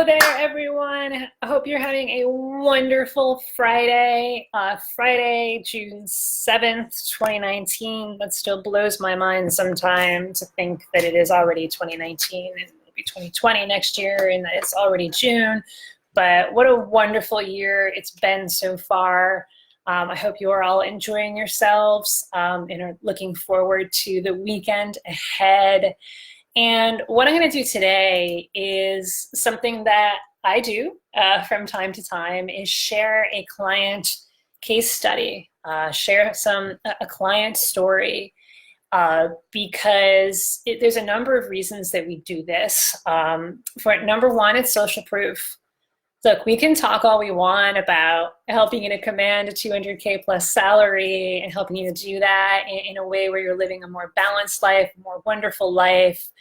there, everyone. I hope you're having a wonderful Friday. Friday, June 7th, 2019. That still blows my mind sometimes to think that it is already 2019 and it'll be 2020 next year and that it's already June. But what a wonderful year it's been so far. I hope you are all enjoying yourselves and are looking forward to the weekend ahead. And what I'm going to do today is something that I do from time to time is share a client case study, share a client story, because there's a number of reasons that we do this. For number one, it's social proof. Look, we can talk all we want about helping you to command a 200K plus salary and helping you to do that in a way where you're living a more balanced life, a more wonderful life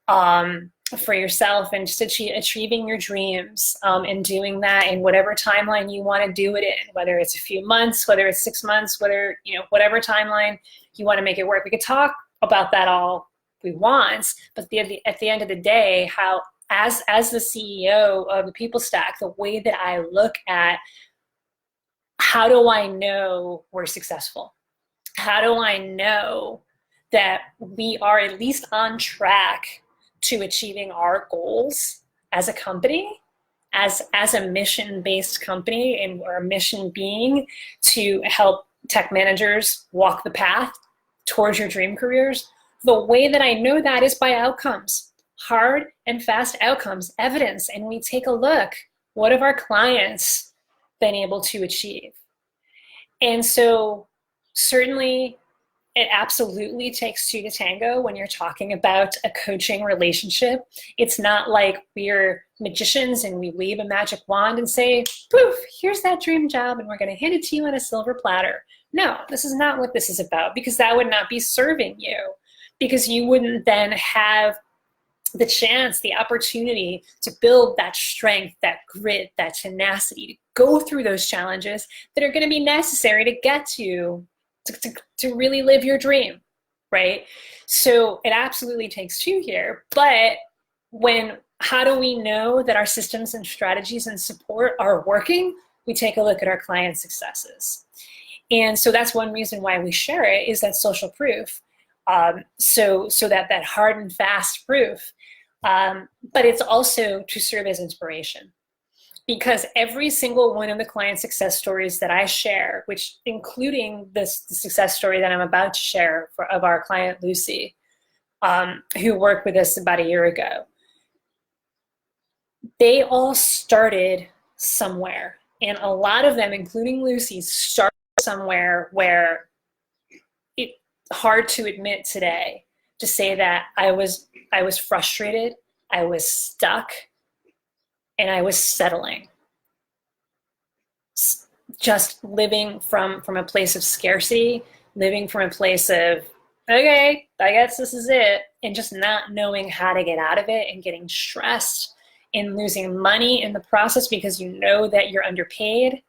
for yourself and just achieving your dreams and doing that in whatever timeline you want to do it in, whether it's a few months, whether it's 6 months, whatever timeline you want to make it work. We could talk about that all we want, but at the end of the day, how as the CEO of the People Stack, the way that I look at how do I know we're successful? How do I know that we are at least on track to achieving our goals as a company, as a mission-based company, and our mission being to help tech managers walk the path towards your dream careers? The way that I know that is by outcomes. Hard and fast outcomes, evidence, and we take a look. What have our clients been able to achieve? And so certainly it absolutely takes two to tango when you're talking about a coaching relationship. It's not like we're magicians and we wave a magic wand and say, poof, here's that dream job and we're going to hand it to you on a silver platter. No, this is not what this is about, because that would not be serving you, because you wouldn't then have the chance, the opportunity to build that strength, that grit, that tenacity, to go through those challenges that are going to be necessary to get to really live your dream, right? So it absolutely takes two here. But how do we know that our systems and strategies and support are working? We take a look at our client successes. And so that's one reason why we share it, is that social proof. So that hard and fast proof. But it's also to serve as inspiration, because every single one of the client success stories that I share, which including the success story that I'm about to share of our client Lucy, who worked with us about a year ago, they all started somewhere. And a lot of them, including Lucy, started somewhere where it's hard to admit today, to say that I was frustrated, I was stuck, and I was settling. Just living from a place of scarcity, living from a place of, okay, I guess this is it, and just not knowing how to get out of it, and getting stressed and losing money in the process because you know that you're underpaid,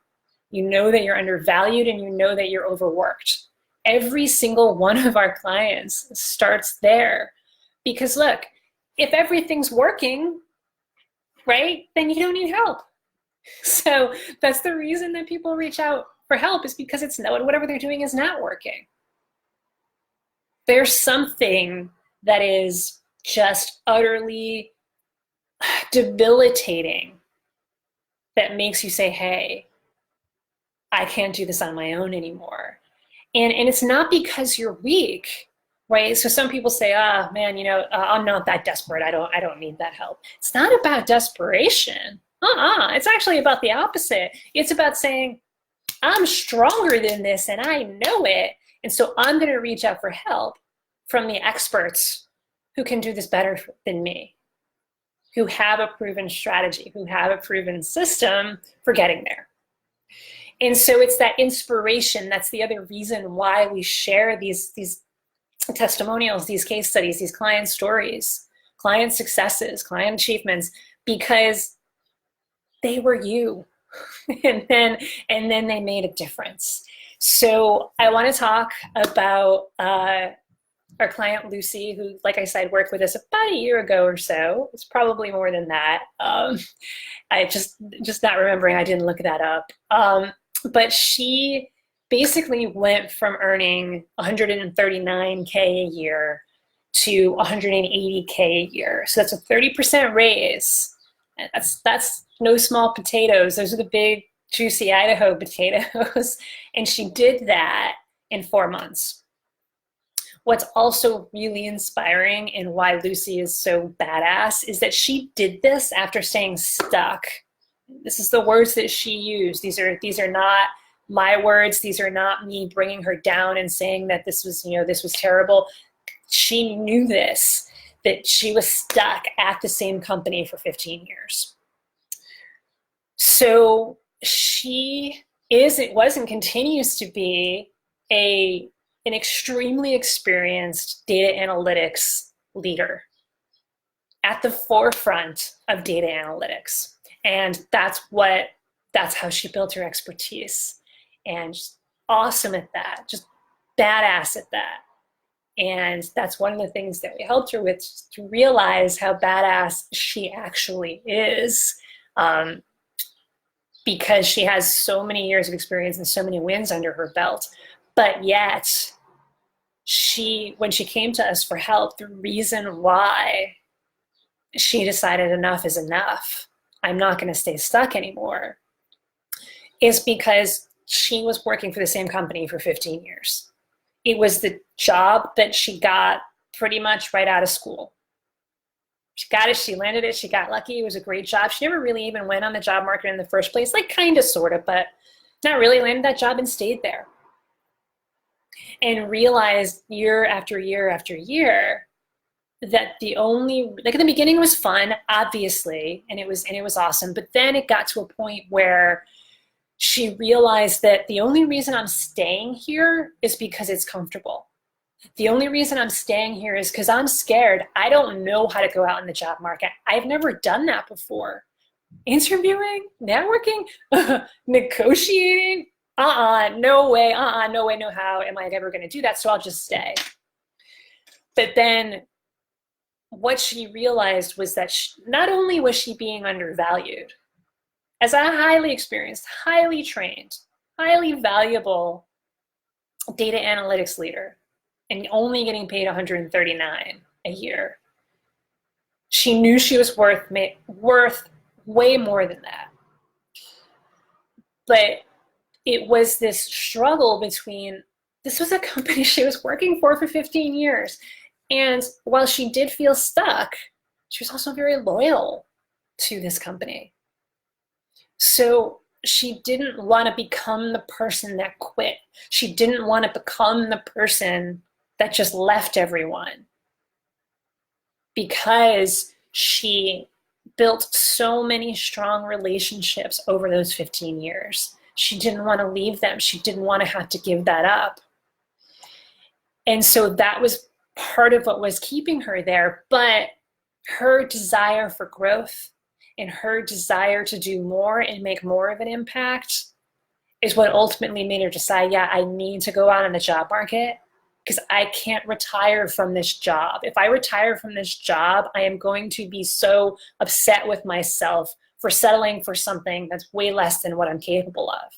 you know that you're undervalued, and you know that you're overworked. Every single one of our clients starts there, because look, if everything's working, right, then you don't need help. So that's the reason that people reach out for help, is because whatever they're doing is not working. There's something that is just utterly debilitating that makes you say, hey, I can't do this on my own anymore. And it's not because you're weak, right? So some people say, man, I'm not that desperate. I don't need that help. It's not about desperation. It's actually about the opposite. It's about saying, I'm stronger than this and I know it. And so I'm going to reach out for help from the experts who can do this better than me, who have a proven strategy, who have a proven system for getting there. And so it's that inspiration. That's the other reason why we share these testimonials, these case studies, these client stories, client successes, client achievements, because they were you. and then they made a difference. So I want to talk about our client Lucy, who, like I said, worked with us about a year ago or so. It's probably more than that. I just not remembering. I didn't look that up. But she basically went from earning 139K a year to 180K a year. So that's a 30% raise. And that's no small potatoes. Those are the big, juicy Idaho potatoes. And she did that in 4 months. What's also really inspiring and why Lucy is so badass is that she did this after staying stuck. This is the words that she used. These are not my words. These are not me bringing her down and saying that this was terrible. She knew this, that she was stuck at the same company for 15 years. So it was and continues to be an extremely experienced data analytics leader at the forefront of data analytics. And that's how she built her expertise. And just awesome at that, just badass at that. And that's one of the things that we helped her with, to realize how badass she actually is. Because she has so many years of experience and so many wins under her belt. But yet, when she came to us for help, the reason why she decided enough is enough, I'm not going to stay stuck anymore, is because she was working for the same company for 15 years. It was the job that she got pretty much right out of school. She got it, she landed it, she got lucky. It was a great job. She never really even went on the job market in the first place, like kind of, sort of, but not really. Landed that job and stayed there. And realized year after year after year that like, in the beginning it was fun, obviously, and it was awesome. But then it got to a point where she realized that the only reason I'm staying here is because it's comfortable. The only reason I'm staying here is because I'm scared. I don't know how to go out in the job market. I've never done that before. Interviewing, networking, negotiating, no way, no way, no how am I ever going to do that, so I'll just stay. But then what she realized was that not only was she being undervalued, as a highly experienced, highly trained, highly valuable data analytics leader, and only getting paid 139 a year, she knew she was worth way more than that. But it was this struggle between, this was a company she was working for 15 years. And while she did feel stuck, she was also very loyal to this company. So she didn't want to become the person that quit. She didn't want to become the person that just left everyone, because she built so many strong relationships over those 15 years. She didn't want to leave them. She didn't want to have to give that up. And so that was part of what was keeping her there. But her desire for growth and her desire to do more and make more of an impact is what ultimately made her decide, yeah, I need to go out in the job market, because I can't retire from this job. If I retire from this job, I am going to be so upset with myself for settling for something that's way less than what I'm capable of.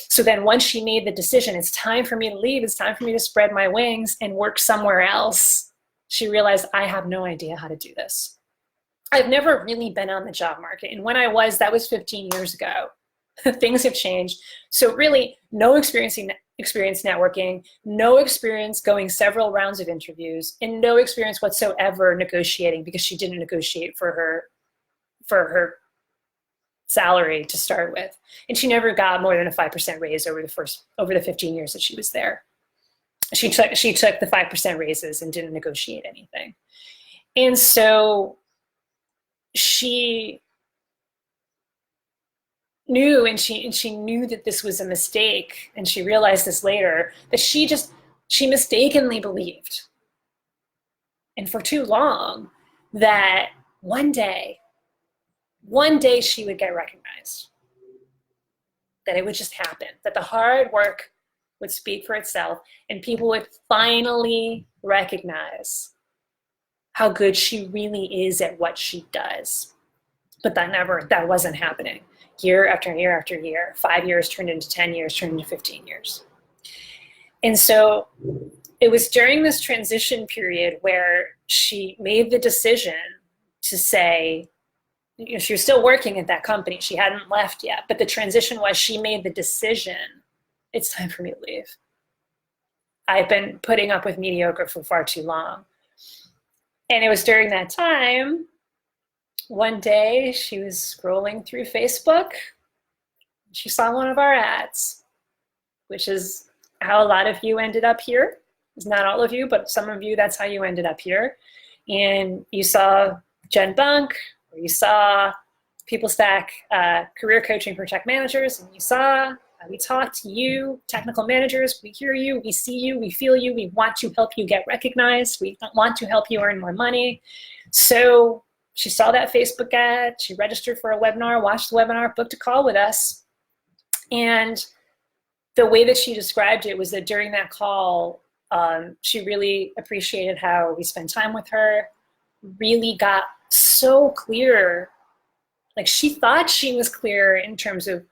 So then once she made the decision, it's time for me to leave, it's time for me to spread my wings and work somewhere else, she realized, I have no idea how to do this. I've never really been on the job market. And when I was, that was 15 years ago. Things have changed. So really, no experience networking, no experience going several rounds of interviews, and no experience whatsoever negotiating, because she didn't negotiate for her salary to start with. And she never got more than a 5% raise over the 15 years that she was there. She took the 5% raises and didn't negotiate anything. And so she knew, and she knew that this was a mistake, and she realized this later, that she mistakenly believed, and for too long, that one day she would get recognized, that it would just happen, that the hard work would speak for itself, and people would finally recognize how good she really is at what she does. But that wasn't happening. Year after year after year, 5 years turned into 10 years, turned into 15 years. And so it was during this transition period where she made the decision to say, she was still working at that company. She hadn't left yet, but the transition was she made the decision, it's time for me to leave. I've been putting up with mediocre for far too long. And it was during that time, one day she was scrolling through Facebook. She saw one of our ads, which is how a lot of you ended up here. It's not all of you, but some of you, that's how you ended up here. And you saw Jen Bunk, or you saw PeopleStack career coaching for tech managers, and you saw, we talk to you, technical managers, we hear you, we see you, we feel you, we want to help you get recognized, we want to help you earn more money. So she saw that Facebook ad, she registered for a webinar, watched the webinar, booked a call with us. And the way that she described it was that during that call, she really appreciated how we spent time with her, really got so clear. Like, she thought she was clear in terms of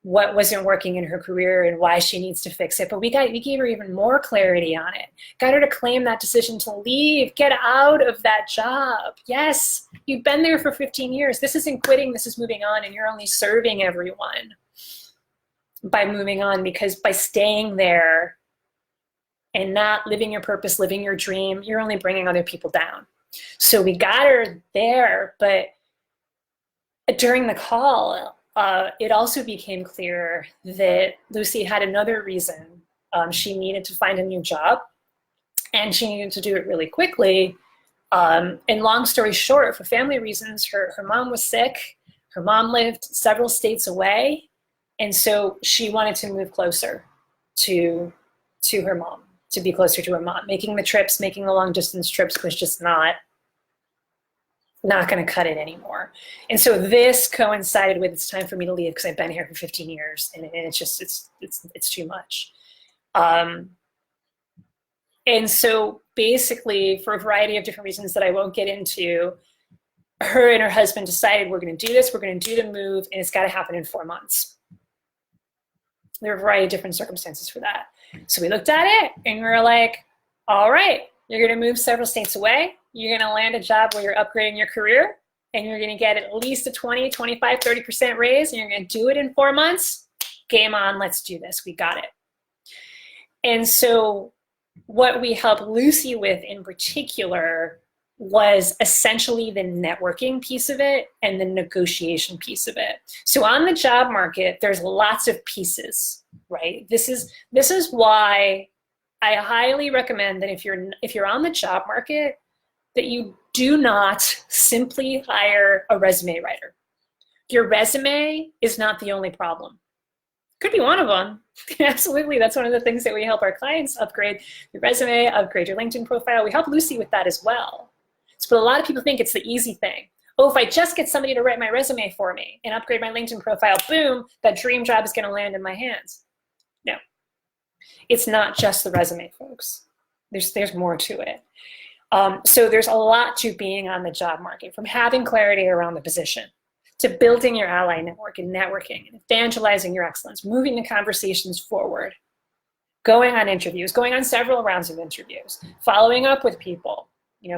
what wasn't working in her career and why she needs to fix it. But we gave her even more clarity on it. Got her to claim that decision to leave, get out of that job. Yes, you've been there for 15 years. This isn't quitting, this is moving on, and you're only serving everyone by moving on, because by staying there and not living your purpose, living your dream, you're only bringing other people down. So we got her there, but during the call, it also became clear that Lucy had another reason. She needed to find a new job, and she needed to do it really quickly. And long story short, for family reasons, her mom was sick. Her mom lived several states away, and so she wanted to move closer to her mom, to be closer to her mom. Making the trips, making the long distance trips was just not going to cut it anymore. And so this coincided with, it's time for me to leave because I've been here for 15 years and it's just, it's too much. And so basically, for a variety of different reasons that I won't get into, her and her husband decided, we're going to do this, we're going to do the move, and it's got to happen in 4 months. There are a variety of different circumstances for that. So we looked at it and we were like, all right, you're going to move several states away. You're going to land a job where you're upgrading your career, and you're going to get at least a 20, 25, 30% raise, and you're going to do it in 4 months. Game on, let's do this. We got it. And so what we helped Lucy with in particular was essentially the networking piece of it and the negotiation piece of it. So on the job market, there's lots of pieces, right? This is why I highly recommend that if you're on the job market, that you do not simply hire a resume writer. Your resume is not the only problem. Could be one of them. Absolutely, that's one of the things that we help our clients upgrade your resume, upgrade your LinkedIn profile. We help Lucy with that as well. But a lot of people think it's the easy thing. Oh, if I just get somebody to write my resume for me and upgrade my LinkedIn profile, boom, that dream job is going to land in my hands. No, it's not just the resume, folks. There's more to it. So there's a lot to being on the job market, from having clarity around the position to building your ally network and networking and evangelizing your excellence, moving the conversations forward, going on interviews, going on several rounds of interviews, following up with people,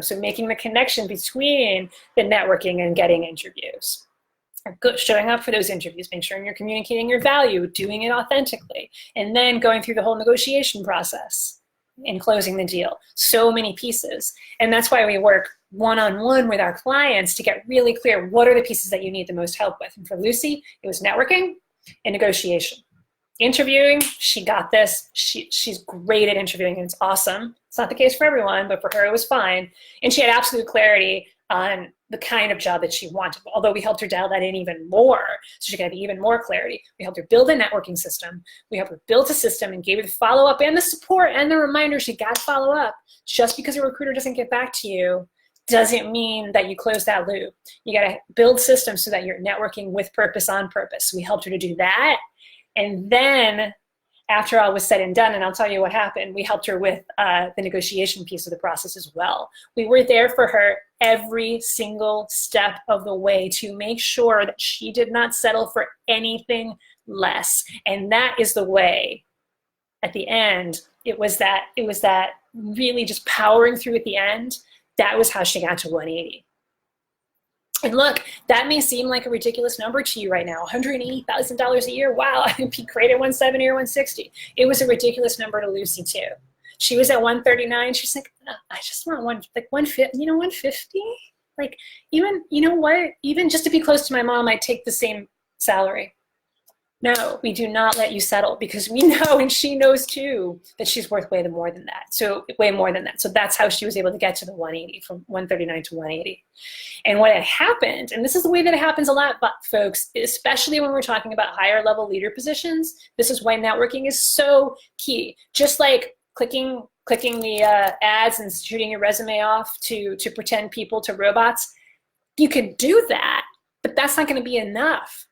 so making the connection between the networking and getting interviews. Showing up for those interviews, make sure you're communicating your value, doing it authentically, and then going through the whole negotiation process and closing the deal. So many pieces. And that's why we work one-on-one with our clients to get really clear, what are the pieces that you need the most help with? And for Lucy, it was networking and negotiation. Interviewing, she got this. She's great at interviewing, and it's awesome. It's not the case for everyone, but for her, it was fine. And she had absolute clarity on the kind of job that she wanted, although we helped her dial that in even more, so she could have even more clarity. We helped her build a networking system. We helped her build a system and gave her the follow-up and the support and the reminder she got to follow up. Just because a recruiter doesn't get back to you doesn't mean that you close that loop. You got to build systems so that you're networking with purpose, on purpose. So we helped her to do that. And then after all was said and done, and I'll tell you what happened, we helped her with the negotiation piece of the process as well. We were there for her every single step of the way to make sure that she did not settle for anything less. And that is the way, at the end, it was that really just powering through at the end. That was how she got to 180. And look, that may seem like a ridiculous number to you right now, $180,000 a year. Wow, I'd be great at 170 or 160. It was a ridiculous number to Lucy too. She was at 139. She's like, I just want 150. 150. Like, even, you know what? Even just to be close to my mom, I'd take the same salary. No, we do not let you settle, because we know, and she knows too, that she's worth way more than that. So way more than that. So that's how she was able to get to the 180, from 139 to 180. And what had happened, and this is the way that it happens a lot, but folks, especially when we're talking about higher level leader positions, this is why networking is so key. Just like clicking the ads and shooting your resume off to pretend people to robots, you could do that, but that's not going to be enough.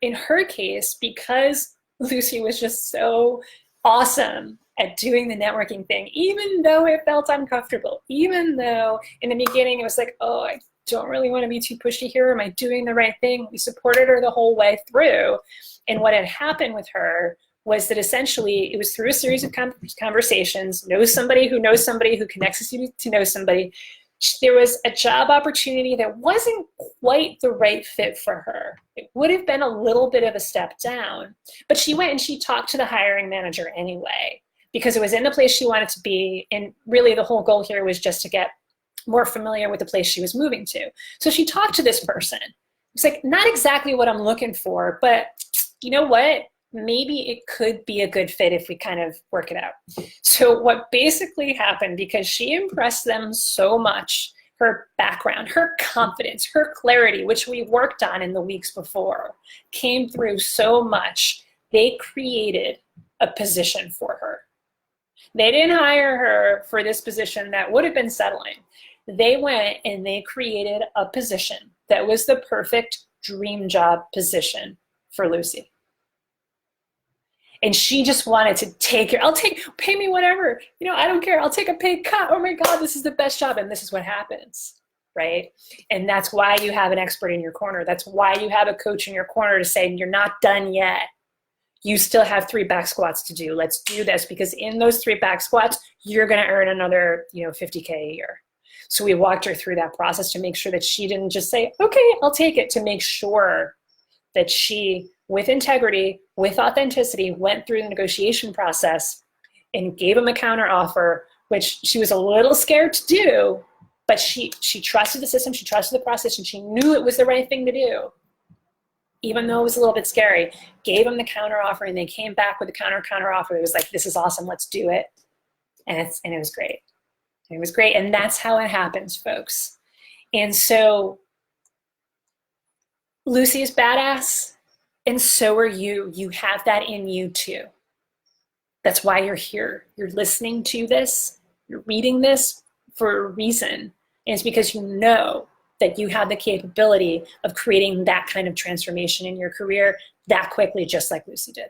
In her case, because Lucy was just so awesome at doing the networking thing, even though it felt uncomfortable, even though in the beginning it was like, oh, I don't really want to be too pushy here. Am I doing the right thing? We supported her the whole way through. And what had happened with her was that essentially it was through a series of conversations, know somebody who connects you to know somebody. There was a job opportunity that wasn't quite the right fit for her. It would have been a little bit of a step down, but she went and she talked to the hiring manager anyway, because it was in the place she wanted to be. And really the whole goal here was just to get more familiar with the place she was moving to. So she talked to this person. It's like, not exactly what I'm looking for, but you know what? Maybe it could be a good fit if we kind of work it out. So what basically happened, because she impressed them so much, her background, her confidence, her clarity, which we worked on in the weeks before, came through so much, they created a position for her. They didn't hire her for this position that would have been settling. They went and they created a position that was the perfect dream job position for Lucy. And she just wanted to take it. Pay me whatever. I don't care. I'll take a pay cut. Oh my God, this is the best job. And this is what happens, right? And that's why you have an expert in your corner. That's why you have a coach in your corner to say, you're not done yet. You still have 3 back squats to do. Let's do this, because in those 3 back squats, you're going to earn another, $50K a year. So we walked her through that process to make sure that she didn't just say, okay, I'll take it, to make sure that she, with integrity, with authenticity, went through the negotiation process and gave him a counter offer, which she was a little scared to do, but she trusted the system, she trusted the process, and she knew it was the right thing to do, even though it was a little bit scary. Gave him the counter offer, and they came back with a counter offer. It was like, this is awesome, let's do it. And it was great. It was great, and that's how it happens, folks. And so Lucy is badass, and so are you. You have that in you too. That's why you're here. You're listening to this, you're reading this for a reason. And it's because you know that you have the capability of creating that kind of transformation in your career that quickly, just like Lucy did.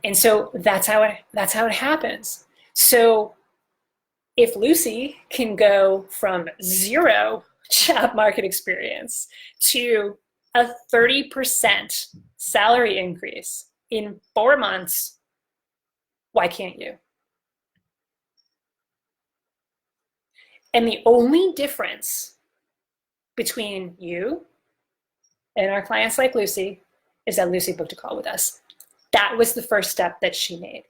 And so that's how it happens. So if Lucy can go from 0 job market experience to a 30% salary increase in 4 months, why can't you? And the only difference between you and our clients like Lucy is that Lucy booked a call with us. That was the first step that she made.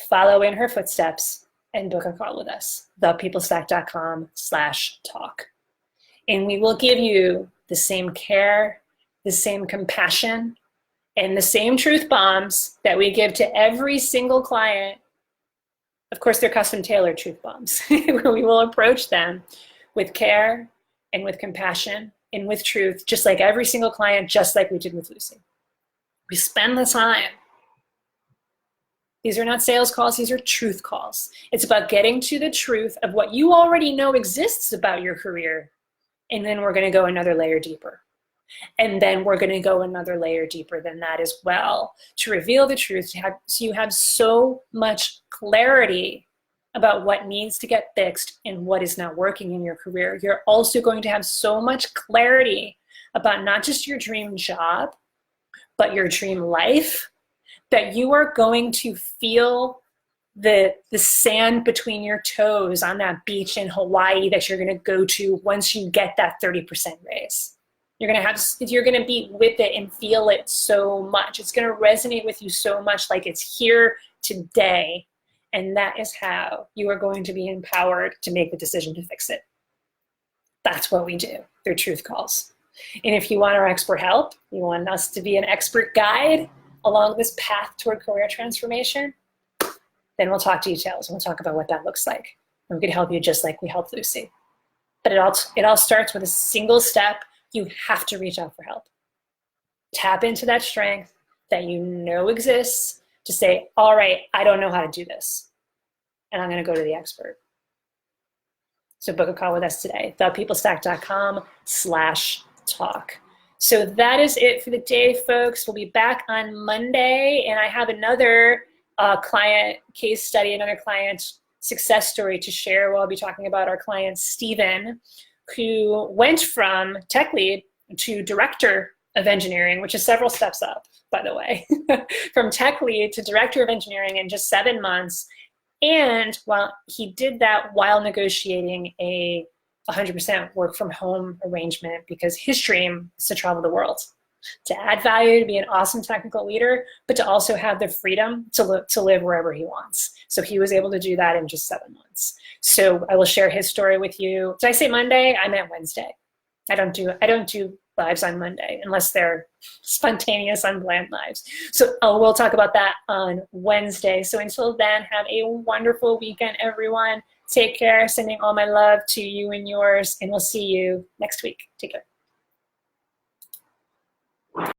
Follow in her footsteps and book a call with us, thepeoplestack.com/talk. And we will give you the same care, the same compassion, and the same truth bombs that we give to every single client. Of course, they're custom tailored truth bombs. We will approach them with care and with compassion and with truth, just like every single client, just like we did with Lucy. We spend the time. These are not sales calls, these are truth calls. It's about getting to the truth of what you already know exists about your career, and then we're gonna go another layer deeper. And then we're going to go another layer deeper than that as well to reveal the truth, so you have so much clarity about what needs to get fixed and what is not working in your career. You're also going to have so much clarity about not just your dream job, but your dream life, that you are going to feel the sand between your toes on that beach in Hawaii that you're going to go to once you get that 30% raise. You're going to be with it and feel it so much. It's going to resonate with you so much, like it's here today. And that is how you are going to be empowered to make the decision to fix it. That's what we do through Truth Calls. And if you want our expert help, you want us to be an expert guide along this path toward career transformation, then we'll talk details and we'll talk about what that looks like. And we can help you just like we helped Lucy. But it all starts with a single step. You have to reach out for help. Tap into that strength that you know exists to say, all right, I don't know how to do this, and I'm going to go to the expert. So book a call with us today, thepeoplestack.com/talk. So that is it for the day, folks. We'll be back on Monday, and I have another client case study, another client success story to share. We'll be talking about our client, Stephen, who went from tech lead to director of engineering, which is several steps up, by the way, from tech lead to director of engineering in just 7 months. And while he did that while negotiating a 100% work from home arrangement, because his dream is to travel the world, to add value, to be an awesome technical leader, but to also have the freedom to live wherever he wants. So he was able to do that in just 7 months. So I will share his story with you. Did I say Monday? I meant Wednesday. I don't do lives on Monday unless they're spontaneous, unplanned lives. So we'll talk about that on Wednesday. So until then, have a wonderful weekend, everyone. Take care. Sending all my love to you and yours, and we'll see you next week. Take care.